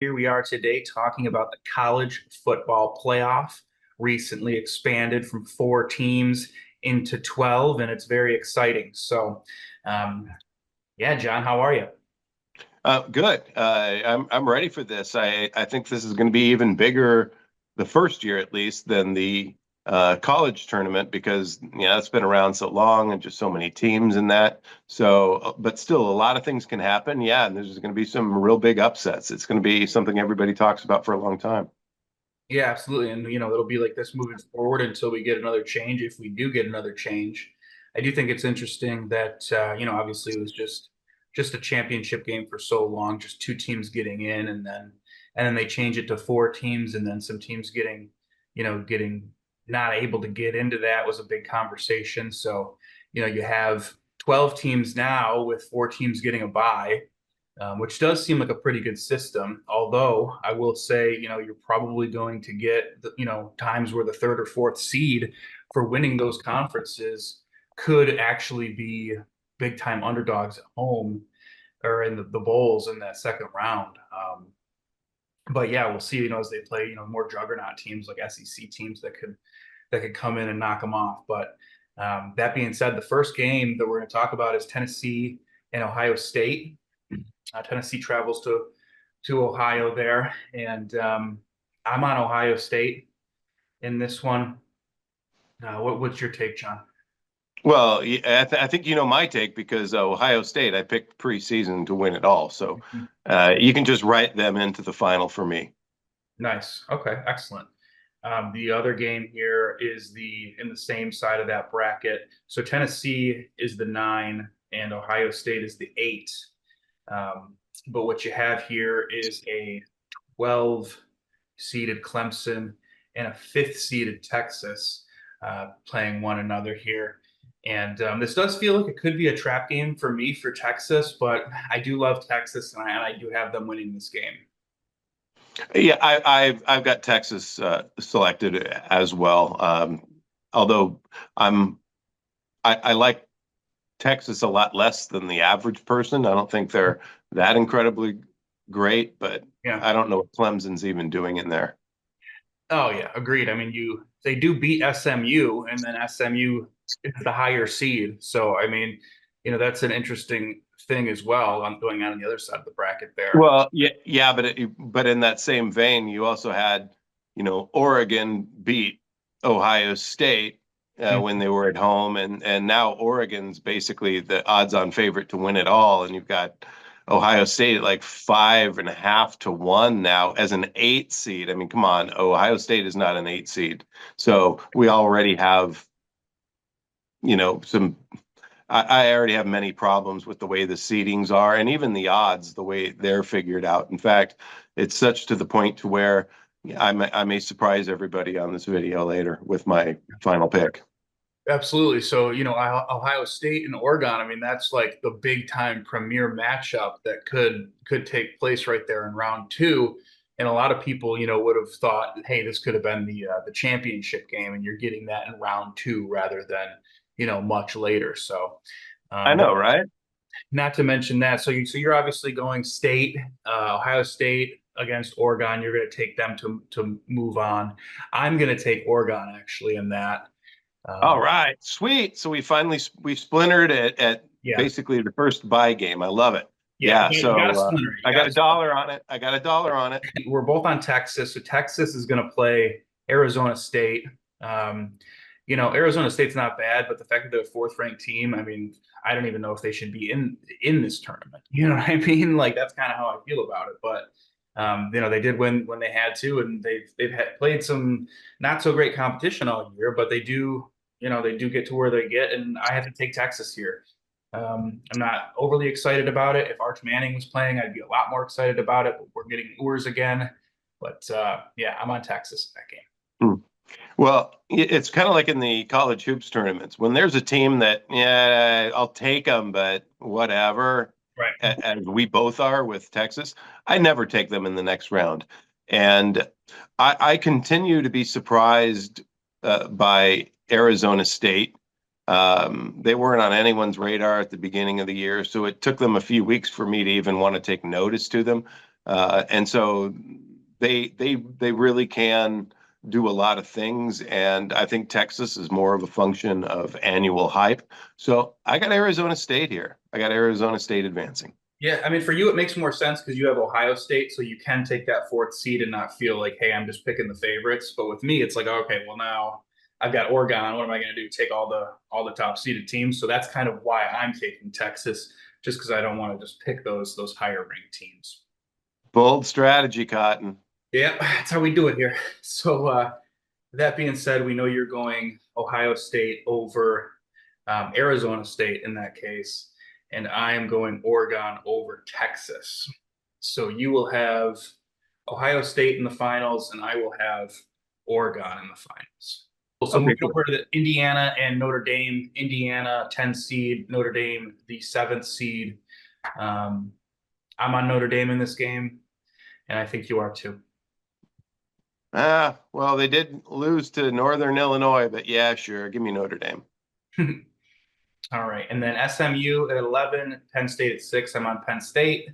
Here we are today talking about the college football playoff, recently expanded from four teams into 12, and it's very exciting. Um, yeah, John, how are you? Good. I'm ready for this. I think this is going to be even bigger the first year at least than the college tournament because it's been around so long and just so many teams in that. So, but still, a lot of things can happen. Yeah, and there's going to be some real big upsets. It's going to be something everybody talks about for a long time. Yeah, absolutely. And, it'll be like this moving forward until we get another change. If we do get another change, I do think it's interesting that, obviously it was just a championship game for so long, just two teams getting in and then they change it to four teams and then some teams getting not able to get into that was a big conversation. So, you have 12 teams now with four teams getting a bye, which does seem like a pretty good system. Although I will say, you're probably going to get, times where the third or fourth seed for winning those conferences could actually be big time underdogs at home or in the bowls in that second round. But yeah, we'll see, as they play, more juggernaut teams like SEC teams that could come in and knock them off. But that being said, the first game that we're going to talk about is Tennessee and Ohio State. Tennessee travels to Ohio there, and I'm on Ohio State in this one. What's your take, John? Well, yeah, I think you know my take because Ohio State, I picked preseason to win it all. So you can just write them into the final for me. Nice. Okay, excellent. The other game here is the in the same side of that bracket. So Tennessee is the nine, and Ohio State is the eight. But what you have here is a 12 seeded Clemson and a fifth seeded Texas playing one another here. And this does feel like it could be a trap game for me for Texas, but I do love Texas and I do have them winning this game. Yeah, I've got Texas selected as well. Although I'm I like Texas a lot less than the average person. I don't think they're that incredibly great, but Yeah. I don't know what Clemson's even doing in there. Oh yeah, agreed. I mean, they do beat SMU, and then SMU is the higher seed. So I mean, that's an interesting thing as well. I'm going on the other side of the bracket there. Well, yeah, but in that same vein, you also had, Oregon beat Ohio State when they were at home, and now Oregon's basically the odds-on favorite to win it all, and you've got Ohio State at like 5.5 to 1 now as an 8 seed. I mean, come on, Ohio State is not an 8 seed, so we already have, some I already have many problems with the way the seedings are and even the odds, the way they're figured out. In fact, it's such to the point to where I may surprise everybody on this video later with my final pick. Absolutely. So, Ohio State and Oregon, I mean, that's like the big time premier matchup that could take place right there in round two. And a lot of people, would have thought, hey, this could have been the championship game, and you're getting that in round two rather than, much later. So, I that know, right? not to mention that. So you're obviously going state, Ohio State against Oregon. You're going to take them to move on. I'm going to take Oregon actually in that. All Um, right, sweet. So we splintered at yeah. basically the first buy game. I love it. Yeah, Yeah, you got to so splinter it. You I got got to a splinter. dollar on it. I got a dollar on it. We're both on Texas, so Texas is going to play Arizona State. Um, Arizona State's not bad, but the fact that they're a fourth ranked team, I mean, I don't even know if they should be in this tournament. You know what I mean? Like that's kind of how I feel about it. But they did win when they had to, and played some not so great competition all year, but they do get to where they get, and I have to take Texas here. I'm not overly excited about it. If Arch Manning was playing, I'd be a lot more excited about it. But we're getting Urs again. But yeah, I'm on Texas in that game. Hmm. Well, it's kind of like in the college hoops tournaments. When there's a team that, yeah, I'll take them, but whatever, Right. as we both are with Texas, I never take them in the next round. And I continue to be surprised by Arizona State. They weren't on anyone's radar at the beginning of the year, so it took them a few weeks for me to even want to take notice to them. And so they really can do a lot of things. And I think Texas is more of a function of annual hype. So I got Arizona State here. I got Arizona State advancing. Yeah, I mean, for you, it makes more sense because you have Ohio State, so you can take that fourth seed and not feel like, hey, I'm just picking the favorites. But with me, it's like, okay, well now I've got Oregon. What am I going to do? Take all the top seeded teams. So that's kind of why I'm taking Texas, just because I don't want to just pick those higher ranked teams. Bold strategy, Cotton. Yeah, that's how we do it here. So that being said, we know you're going Ohio State over Arizona State in that case, and I am going Oregon over Texas. So you will have Ohio State in the finals, and I will have Oregon in the finals. So Okay, moving cool. over to Indiana and Notre Dame. Indiana, 10 seed, Notre Dame, the seventh seed. I'm on Notre Dame in this game, and I think you are too. Well, they did lose to Northern Illinois, but yeah, sure. Give me Notre Dame. All right. And then SMU at 11, Penn State at 6. I'm on Penn State.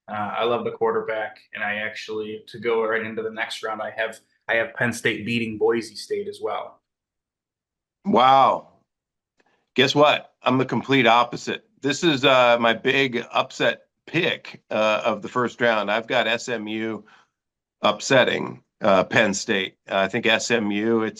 I love the quarterback, and I actually, to go right into the next round, I have Penn State beating Boise State as well. Wow. Guess what? I'm the complete opposite. This is my big upset pick of the first round. I've got SMU upsetting Penn State. I think SMU.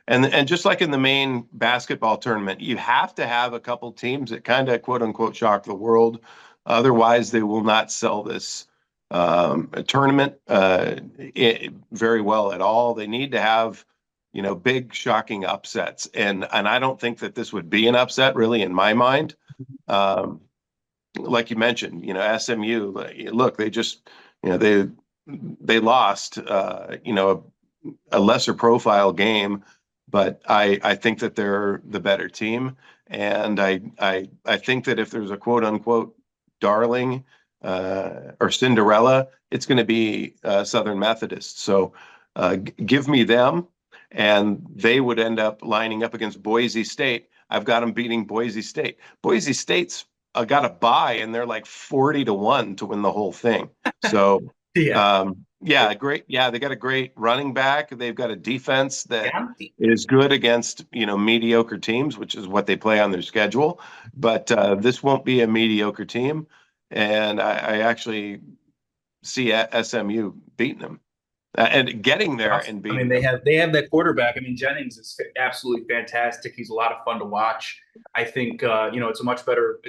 And just like in the main basketball tournament, you have to have a couple teams that kind of quote unquote shock the world. Otherwise, they will not sell this tournament very well at all. They need to have big shocking upsets, and I don't think that this would be an upset really in my mind. Like you mentioned, SMU. Look, they just they lost a lesser profile game, but I think that they're the better team, and I think that if there's a quote unquote darling or Cinderella, it's going to be Southern Methodist. So give me them, and they would end up lining up against Boise State. I've got them beating Boise State. Boise State's got a bye, and they're like 40-1 to win the whole thing. So Yeah. yeah, great. Yeah, they got a great running back. They've got a defense that Yeah. is good against mediocre teams, which is what they play on their schedule. But this won't be a mediocre team, and I actually see SMU beating them and getting there and I mean, beating they them. have they have that quarterback. I mean, Jennings is absolutely fantastic. He's a lot of fun to watch. I think it's a much better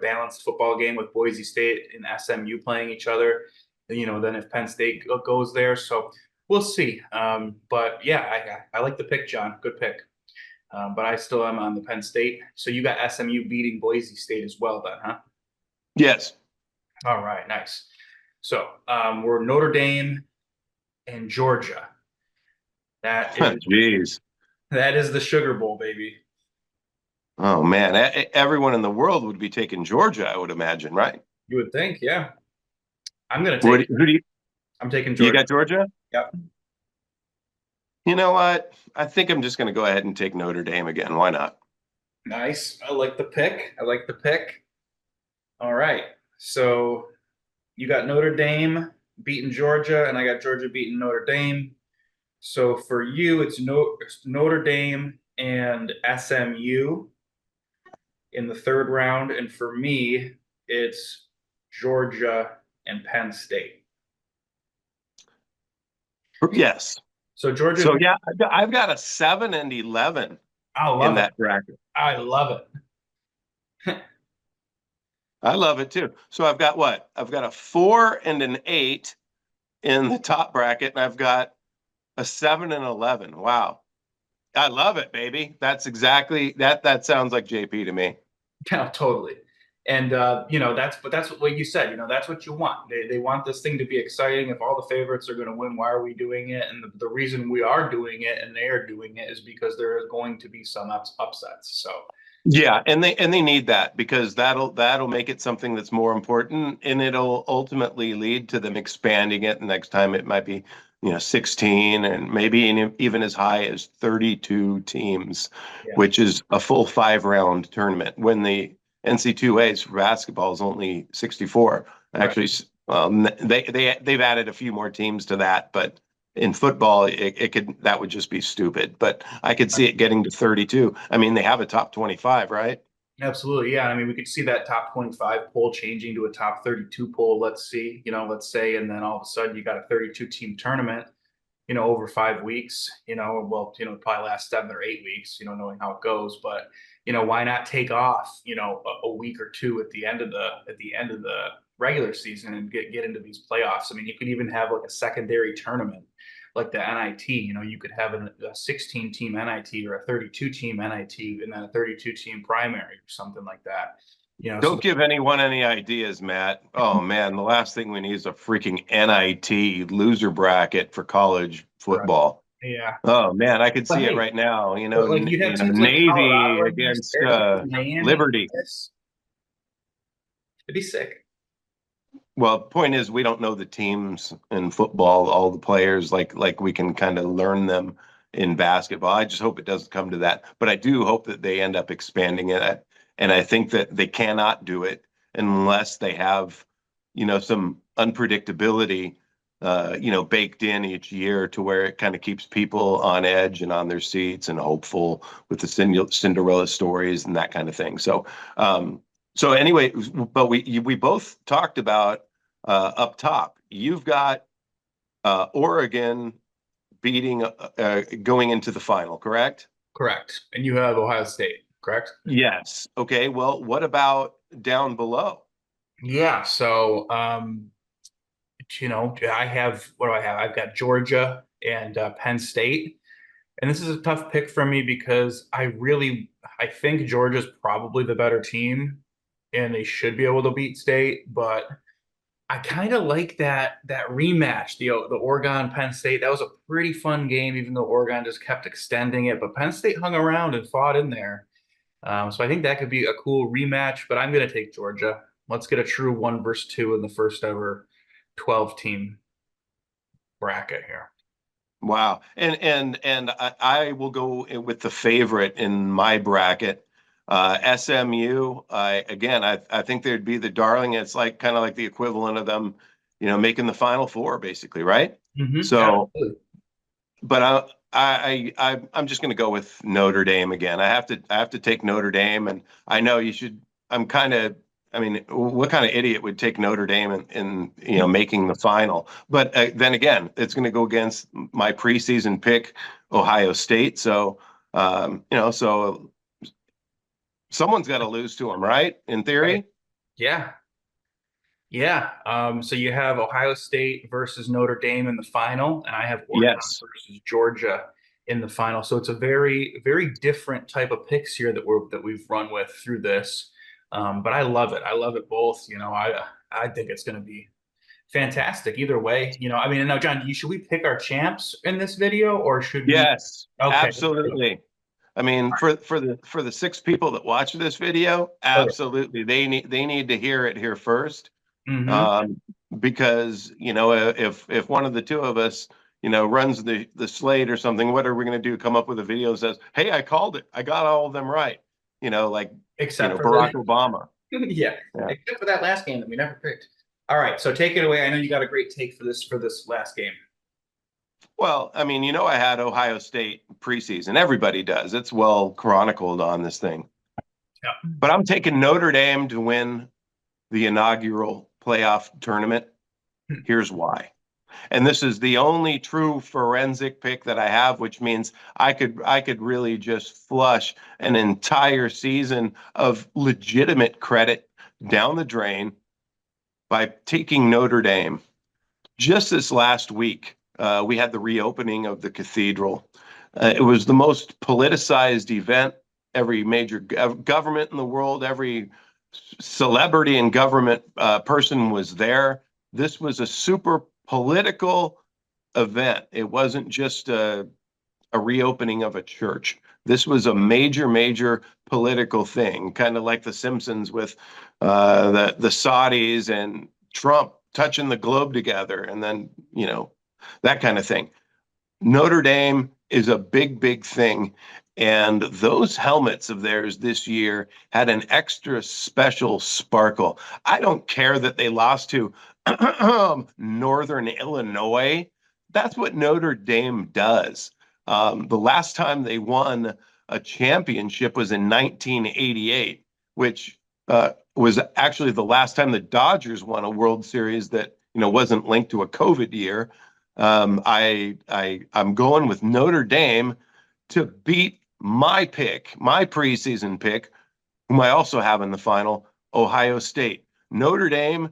balanced football game with Boise State and SMU playing each other, than if Penn State goes there. So we'll see. But yeah, I like the pick, John. Good pick. But I still am on the Penn State. So you got SMU beating Boise State as well, then, huh? Yes. All right, nice. So we're Notre Dame and Georgia. That is Jeez. that is the Sugar Bowl, baby. Oh man, everyone in the world would be taking Georgia, I would imagine, right? You would think, yeah. I'm gonna Who take. do I'm taking you Georgia. got Georgia? Yep. You know what? I think I'm just going to go ahead and take Notre Dame again. Why not? Nice. I like the pick. I like the pick. All right. So you got Notre Dame beating Georgia, and I got Georgia beating Notre Dame. So for you, it's Notre Dame and SMU in the third round, and for me, it's Georgia and Penn State. Yes. So Georgia. So yeah, I've got a 7 and 11 I in love it. that bracket. I love it. I love it too. So I've got what? I've got a 4 and an 8 in the top bracket, and I've got a 7 and 11. Wow. I love it, baby. That's exactly that sounds like JP to me. Yeah, totally. And that's what you said. That's what you want. They want this thing to be exciting. If all the favorites are going to win, why are we doing it? And the reason we are doing it and they are doing it is because there is going to be some upsets. So Yeah, and they need that because that'll make it something that's more important, and it'll ultimately lead to them expanding it. Next time it might be 16 and maybe even as high as 32 teams, yeah. which is a full 5-round tournament when the NC2As for basketball is only 64. Actually, They've added a few more teams to that, but in football, that would just be stupid. But I could see it getting to 32. I mean, they have a top 25, right? Absolutely, yeah. I mean, we could see that top 25 poll changing to a top 32 poll. Let's see, let's say, and then all of a sudden you got a 32 team tournament, over 5 weeks, well, probably last 7 or 8 weeks, knowing how it goes. But, why not take off, a week or two at the end of the regular season and get into these playoffs? I mean, you could even have like a secondary tournament like the NIT. You could have a 16 team NIT or a 32 team NIT and then a 32 team primary or something like that. So Don't give anyone any ideas, Matt. Oh man, the last thing we need is a freaking NIT loser bracket for college right. football. Yeah. Oh man, I could But see it hey, right now. but like you'd have teams like Navy Colorado in there, against Syracuse, Miami. Liberty. It'd be sick. Well, point is, we don't know the teams in football, all the players, like we can kind of learn them in basketball. I just hope it doesn't come to that, but I do hope that they end up expanding it. And I think that they cannot do it unless they have, some unpredictability, baked in each year to where it kind of keeps people on edge and on their seats and hopeful with the Cinderella stories and that kind of thing. So anyway, but we both talked about up top. You've got Oregon beating going into the final, correct? Correct. And you have Ohio State, correct? Yes. Okay. Well, what about down below? Yeah. So, I have, what do I have? I've got Georgia and Penn State. And this is a tough pick for me because I think Georgia's probably the better team and they should be able to beat State, but I kind of like that rematch, the Oregon Penn State. That was a pretty fun game, even though Oregon just kept extending it. But Penn State hung around and fought in there. So I think that could be a cool rematch. But I'm going to take Georgia. Let's get a true 1 versus 2 in the first ever 12 team bracket here. Wow. And I will go with the favorite in my bracket. SMU, I think they'd be the darling. It's like kind of like the equivalent of them, making the Final Four, basically, right? So, Absolutely. but I'm just going to go with Notre Dame again. I have to take Notre Dame, and I know you should. I mean, what kind of idiot would take Notre Dame in making the final? But then again, it's going to go against my preseason pick, Ohio State. So, so someone's got to lose to them, right? In Right. theory. Yeah. Yeah. So you have Ohio State versus Notre Dame in the final, and I have Oregon Yes. versus Georgia in the final. So it's a very, very different type of picks here that we've run with through this. But I love it. I love it both. I think it's going to be fantastic either way. I mean, now, John, should we pick our champs in this video, or should we? Yes. Okay. Absolutely. I mean, for the 6 people that watch this video, Okay. absolutely, they need to hear it here first. Mm-hmm. um, because if one of the two of us runs the slate or something, what are we going to do? Come up with a video that says, "Hey, I called it. I got all of them right." Like Except for Barack Obama. yeah, Yeah. except for that last game that we never picked. All right, so take it away. I know you got a great take for this last game. Well, I mean, I had Ohio State preseason. Everybody does. It's well chronicled on this thing. Yeah. But I'm taking Notre Dame to win the inaugural playoff tournament. Here's why. And this is the only true forensic pick that I have, which means I could really just flush an entire season of legitimate credit down the drain by taking Notre Dame. Just this last week, we had the reopening of the cathedral. It was the most politicized event. Every major government in the world, every celebrity and government person was there. This was a super political event. It wasn't just a reopening of a church. This was a major, major political thing, kind of like The Simpsons with the Saudis and Trump touching the globe together, and then that kind of thing. Notre Dame is a big, big thing. And those helmets of theirs this year had an extra special sparkle. I don't care that they lost to Northern Illinois. That's what Notre Dame does. The last time they won a championship was in 1988, which was actually the last time the Dodgers won a World Series that wasn't linked to a COVID year. I'm going with Notre Dame to beat my pick, my preseason pick, whom I also have in the final, Ohio State. Notre Dame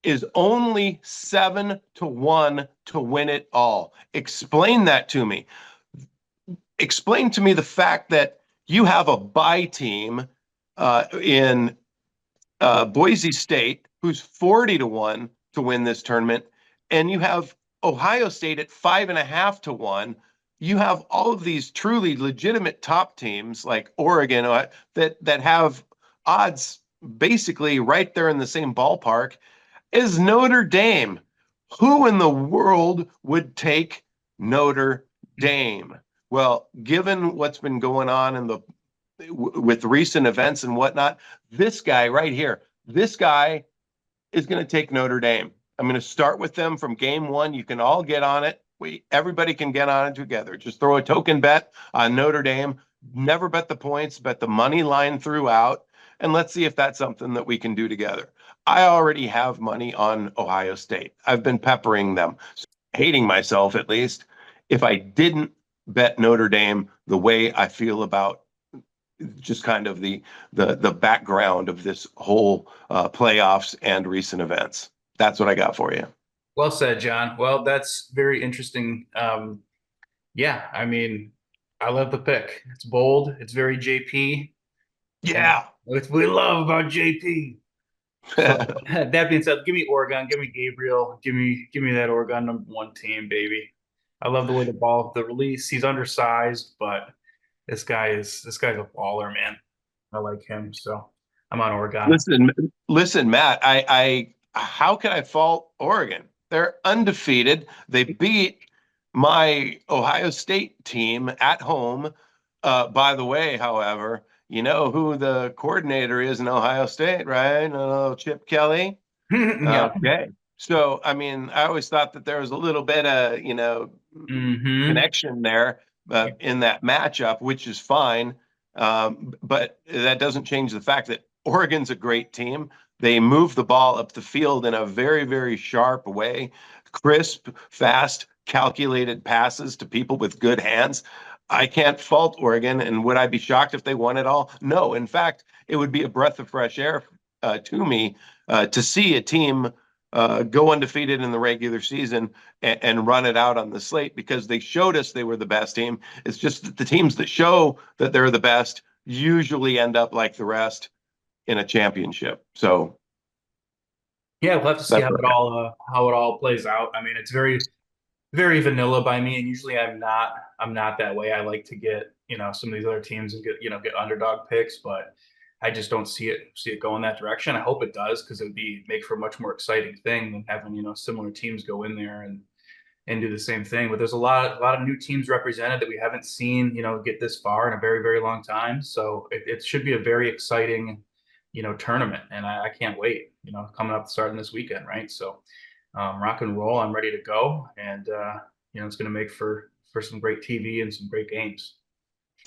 is only 7-1 to win it all. Explain that to me. Explain to me the fact that you have a bye team in Boise State who's 40-1 to win this tournament, and you have Ohio State at 5.5-1. You have all of these truly legitimate top teams like Oregon that have odds basically right there in the same ballpark as Notre Dame. Who in the world would take Notre Dame? Well, given what's been going on with recent events and whatnot, this guy right here, this guy is going to take Notre Dame. I'm going to start with them from game one. You can all get on it. Everybody can get on it together. Just throw a token bet on Notre Dame. Never bet the points, bet the money line throughout, and let's see if that's something that we can do together. I already have money on Ohio State. I've been peppering them, hating myself at least, if I didn't bet Notre Dame the way I feel about just kind of the background of this whole playoffs and recent events. That's what I got for you. Well said, John. Well, that's very interesting. Yeah, I mean, I love the pick. It's bold. It's very JP. And Yeah. what we love about JP. So that being said, give me Oregon, give me Gabriel, give me that Oregon #1 team, baby. I love the way the release. He's undersized, but this guy's a baller, man. I like him, so I'm on Oregon. Listen, Matt. I how can I fault Oregon? They're undefeated. They beat my Ohio State team at home. By the way, however, you know who the coordinator is in Ohio State, right? Chip Kelly. Yeah. Okay. So, I mean, I always thought that there was a little bit of, Hmm. connection there in that matchup, which is fine. But that doesn't change the fact that Oregon's a great team. They move the ball up the field in a very, very sharp way, crisp, fast, calculated passes to people with good hands. I can't fault Oregon. And would I be shocked if they won it all? No. In fact, it would be a breath of fresh air to me to see a team go undefeated in the regular season and run it out on the slate, because they showed us they were the best team. It's just that the teams that show that they're the best usually end up like the rest in a championship. So Yeah, we'll have to see that's what how it all plays out. I mean, it's very very vanilla by me, and usually I'm not that way. I like to get some of these other teams and get underdog picks, but I just don't see it going that direction. I hope it does, because it would be make for a much more exciting thing than having similar teams go in there and do the same thing. But there's a lot of new teams represented that we haven't seen get this far in a very very long time. So it should be a very exciting tournament, and I can't wait. Coming up starting this weekend, right? So rock and roll. I'm ready to go, and it's going to make for some great TV and some great games.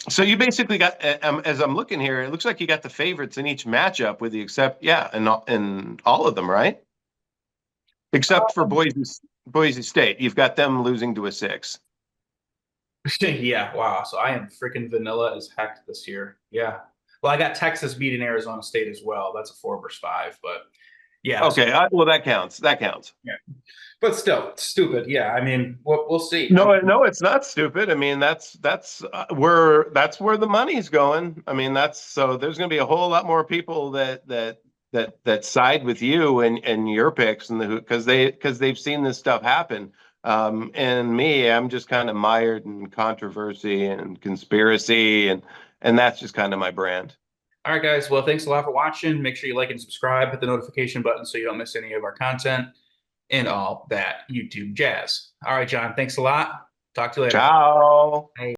So you basically got, as I'm looking here, it looks like you got the favorites in each matchup, with the except, yeah, and all of them, right? Except for Boise State, you've got them losing to a 6. Yeah, wow. So I am freaking vanilla as heck this year. Yeah. Well, I got Texas beating Arizona State as well. That's a 4-5, but yeah. So, Okay, well that counts. That counts. yeah. But still, stupid. Yeah. I mean, we'll see. No, it's not stupid. I mean, that's where the money's going. I mean, so there's going to be a whole lot more people that side with you and your picks, and because they've seen this stuff happen. And me, I'm just kind of mired in controversy and conspiracy, and that's just kind of my brand. All right, guys. Well, thanks a lot for watching. Make sure you like and subscribe, hit the notification button so you don't miss any of our content and all that YouTube jazz. All right, John. Thanks a lot. Talk to you later. Ciao. Bye.